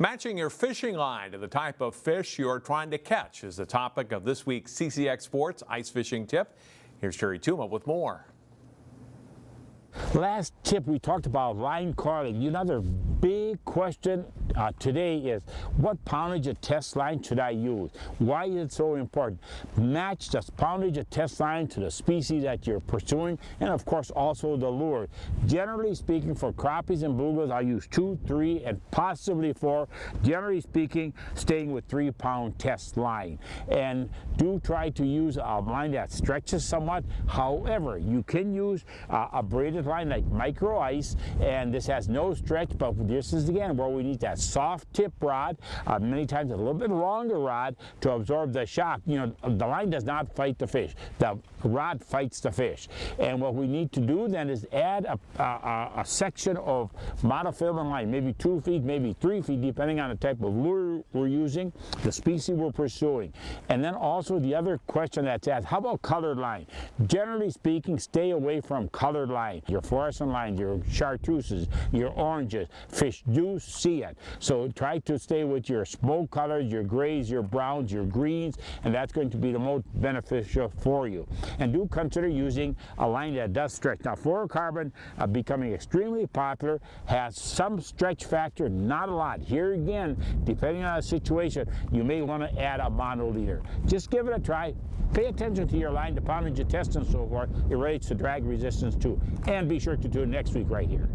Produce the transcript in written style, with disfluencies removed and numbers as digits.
Matching your fishing line to the type of fish you're trying to catch is the topic of this week's CCX Sports Ice Fishing Tip. Here's Terry Tuma with more. Last tip we talked about line calling. Another big question today is, what poundage of test line should I use? Why is it so important? Match the poundage of test line to the species that you're pursuing, and of course also the lure. Generally speaking, for crappies and bluegills, I use 2, 3, and possibly 4. Generally speaking, staying with 3-pound test line. And do try to use a line that stretches somewhat. However, you can use a braided line like micro ice, and this has no stretch, but this is again where we need that soft tip rod, many times a little bit longer rod to absorb the shock. You know, the line does not fight the fish, the rod fights the fish. And what we need to do then is add a section of monofilament line, maybe 2 feet, maybe 3 feet, depending on the type of lure we're using, the species we're pursuing. And then also the other question that's asked, how about colored line? Generally speaking, stay away from colored line. Your fluorescent lines, your chartreuses, your oranges, fish do see it. So try to stay with your smoke colors, your grays, your browns, your greens, and that's going to be the most beneficial for you. And do consider using a line that does stretch. Now, fluorocarbon becoming extremely popular, has some stretch factor, not a lot. Here again, depending on the situation, you may want to add a monoliter. Just give it a try. Pay attention to your line, the poundage you test and so forth. It relates to drag resistance too. And be sure to tune in next week right here.